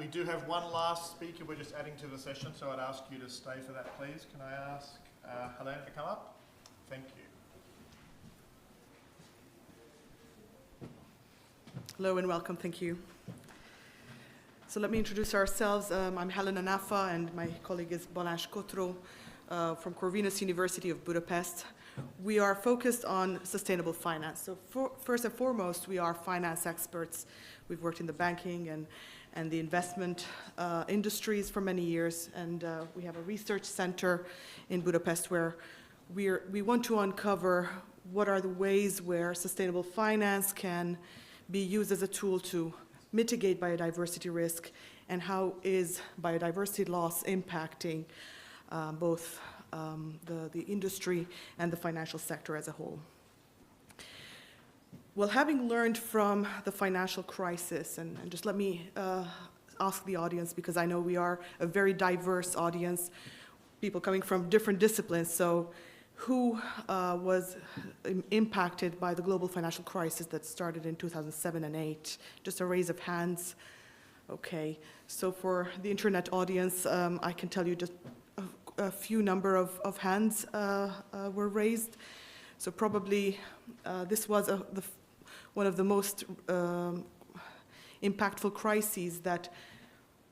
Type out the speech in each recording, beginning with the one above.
We do have one last speaker we're just adding to the session, so I'd ask you to stay for that, please. Can I ask Helena to come up? Thank you. Hello and welcome, thank you. So let me introduce ourselves. I'm Helena Naffa and my colleague is Balázs Kotró from Corvinus University of Budapest. We are focused on sustainable finance. So first and foremost, we are finance experts. We've worked in the banking and the investment industries for many years, and we have a research center in Budapest where we want to uncover what are the ways where sustainable finance can be used as a tool to mitigate biodiversity risk, and how is biodiversity loss impacting both the industry and the financial sector as a whole. Well, having learned from the financial crisis, and just let me ask the audience, because I know we are a very diverse audience, people coming from different disciplines, so who was impacted by the global financial crisis that started in 2007 and 2008? Just a raise of hands. Okay, so for the internet audience, I can tell you just a few number of hands were raised. So probably this was one of the most impactful crises that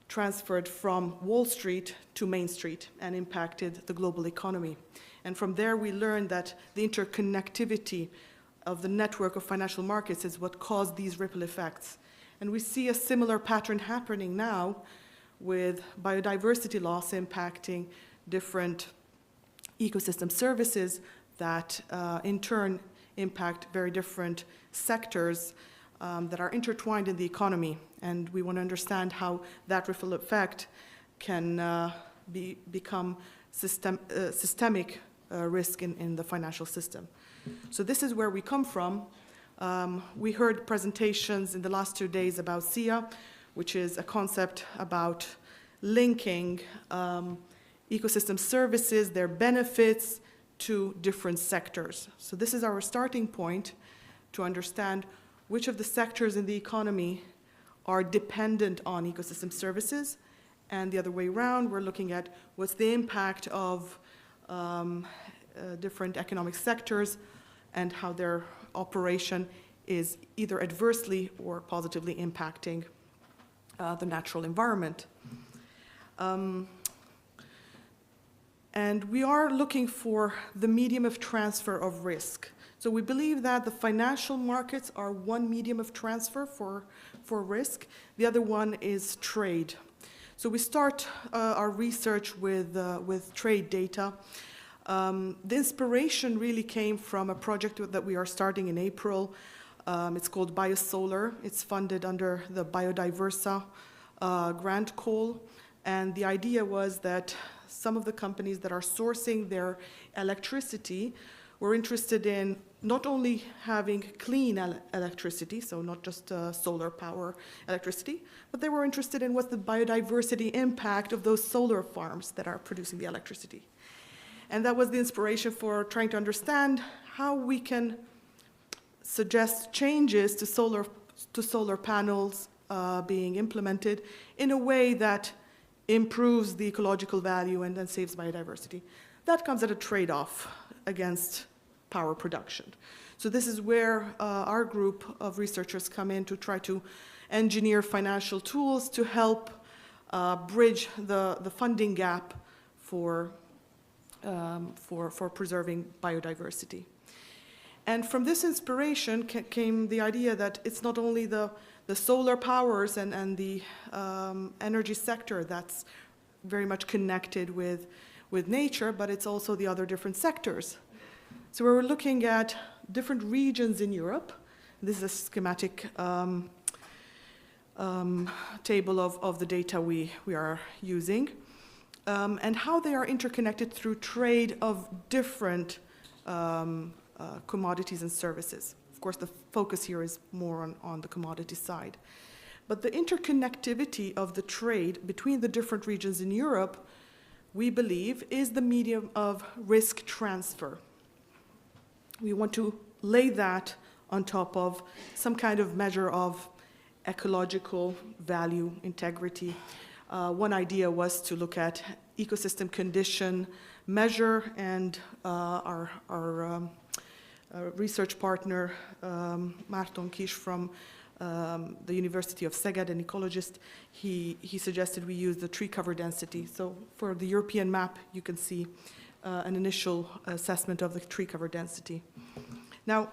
transferred from Wall Street to Main Street and impacted the global economy. And from there we learned that the interconnectivity of the network of financial markets is what caused these ripple effects. And we see a similar pattern happening now with biodiversity loss impacting different ecosystem services that in turn impact very different sectors that are intertwined in the economy. And we want to understand how that ripple effect can become systemic risk in the financial system. So this is where we come from. We heard presentations in the last 2 days about SIA, which is a concept about linking ecosystem services, their benefits, to different sectors. So this is our starting point to understand which of the sectors in the economy are dependent on ecosystem services, and the other way around, we're looking at what's the impact of different economic sectors and how their operation is either adversely or positively impacting the natural environment. And we are looking for the medium of transfer of risk. So we believe that the financial markets are one medium of transfer for risk. The other one is trade. So we start our research with trade data. The inspiration really came from a project that we are starting in April. It's called BioSolar. It's funded under the Biodiversa grant call. And the idea was that some of the companies that are sourcing their electricity were interested in not only having clean electricity, so not just solar power electricity, but they were interested in what's the biodiversity impact of those solar farms that are producing the electricity. And that was the inspiration for trying to understand how we can suggest changes to solar panels being implemented in a way that improves the ecological value and then saves biodiversity. That comes at a trade-off against power production. So this is where our group of researchers come in to try to engineer financial tools to help bridge the funding gap for preserving biodiversity. And from this inspiration came the idea that it's not only the solar powers and the energy sector that's very much connected with nature, but it's also the other different sectors. So we're looking at different regions in Europe. This is a schematic table of the data we are using, and how they are interconnected through trade of different commodities and services. Of course, the focus here is more on the commodity side. But the interconnectivity of the trade between the different regions in Europe, we believe, is the medium of risk transfer. We want to lay that on top of some kind of measure of ecological value, integrity. One idea was to look at ecosystem condition measure, and our research partner, Márton Kis from the University of Szeged, an ecologist, he suggested we use the tree cover density. So for the European map, you can see an initial assessment of the tree cover density. Now,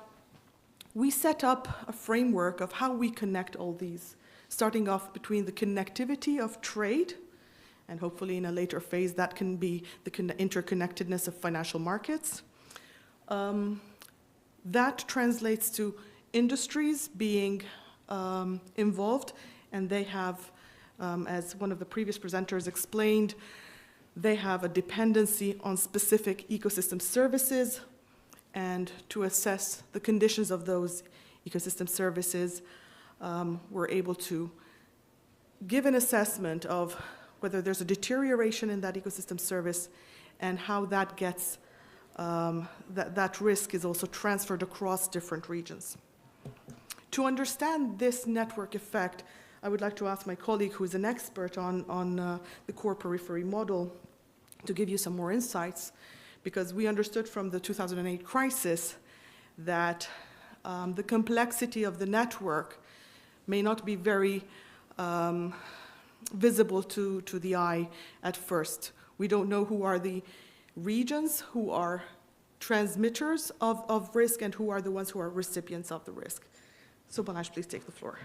we set up a framework of how we connect all these, starting off between the connectivity of trade, and hopefully in a later phase that can be the interconnectedness of financial markets. That translates to industries being involved, and they have, as one of the previous presenters explained, they have a dependency on specific ecosystem services, and to assess the conditions of those ecosystem services, we're able to give an assessment of whether there's a deterioration in that ecosystem service and how that gets, that risk is also transferred across different regions. To understand this network effect, I would like to ask my colleague, who is an expert on the core periphery model, to give you some more insights, because we understood from the 2008 crisis that the complexity of the network may not be very visible to the eye at first. We don't know who are the regions who are transmitters of risk and who are the ones who are recipients of the risk. So Balázs, please take the floor.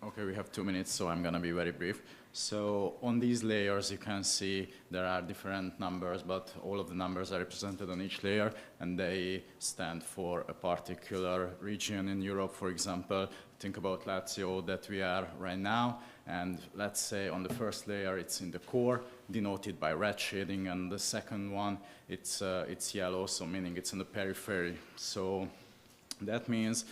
Okay, we have 2 minutes, so I'm going to be very brief. So on these layers, you can see there are different numbers, but all of the numbers are represented on each layer, and they stand for a particular region in Europe. For example, think about Lazio that we are right now, and let's say on the first layer, it's in the core, denoted by red shading, and the second one, it's yellow, so meaning it's in the periphery. So that means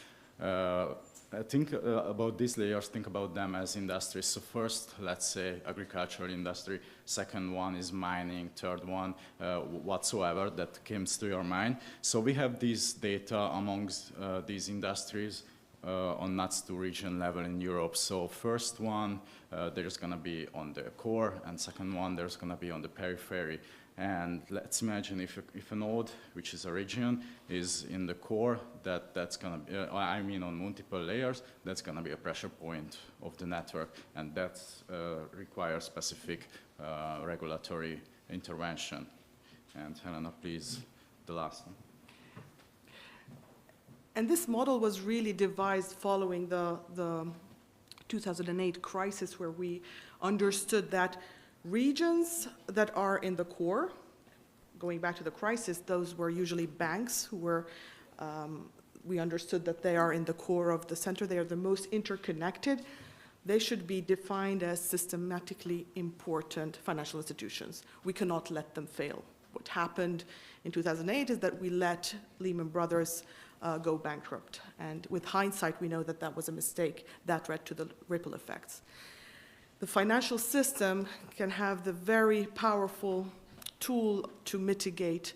think about these layers, think about them as industries. So first, let's say agricultural industry, second one is mining, third one whatsoever that comes to your mind. So we have these data amongst these industries on NUTS 2 region level in Europe. So first one, there's going to be on the core, and second one, there's going to be on the periphery. And let's imagine if a node, which is a region, is in the core, that's going to be, I mean on multiple layers, that's going to be a pressure point of the network, and that requires specific regulatory intervention. And Helena, please, the last one. And this model was really devised following the 2008 crisis, where we understood that regions that are in the core, going back to the crisis, those were usually banks who were, we understood that they are in the core of the center, they are the most interconnected. They should be defined as systematically important financial institutions. We cannot let them fail. What happened in 2008 is that we let Lehman Brothers go bankrupt. And with hindsight, we know that that was a mistake that led to the ripple effects. The financial system can have the very powerful tool to mitigate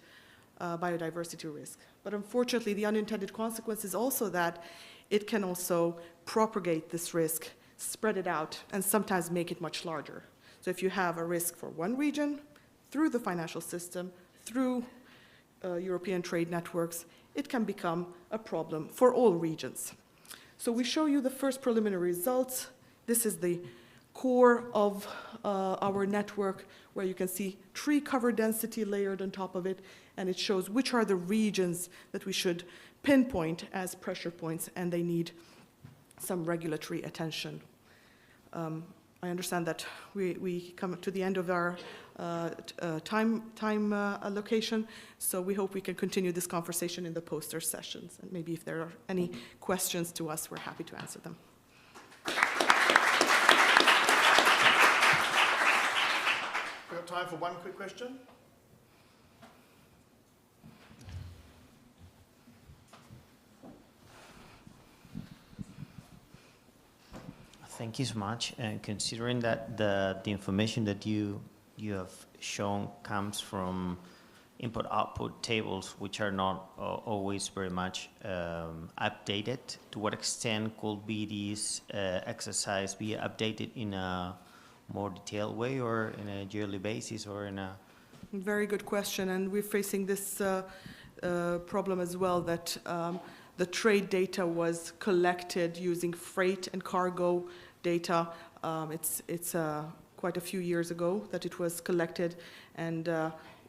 biodiversity risk. But unfortunately, the unintended consequence is also that it can also propagate this risk, spread it out, and sometimes make it much larger. So if you have a risk for one region, through the financial system, through European trade networks, it can become a problem for all regions. So we show you the first preliminary results. This is the core of our network, where you can see tree cover density layered on top of it, and it shows which are the regions that we should pinpoint as pressure points, and they need some regulatory attention. I understand that we come to the end of our time allocation, so we hope we can continue this conversation in the poster sessions, and maybe if there are any questions to us, we're happy to answer them. We've got time for one quick question. Thank you so much. And considering that the information that you have shown comes from input-output tables, which are not always very much updated. To what extent could be this exercise be updated in a more detailed way, or in a yearly basis, or in a... Very good question, and we're facing this problem as well, that the trade data was collected using freight and cargo data. It's quite a few years ago that it was collected, and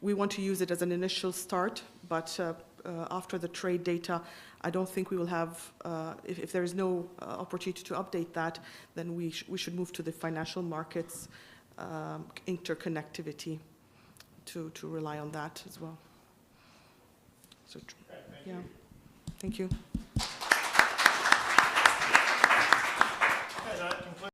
we want to use it as an initial start, but after the trade data, I don't think we will have, if there is no opportunity to update that, then we should move to the financial markets interconnectivity to rely on that as well. So, yeah, thank you.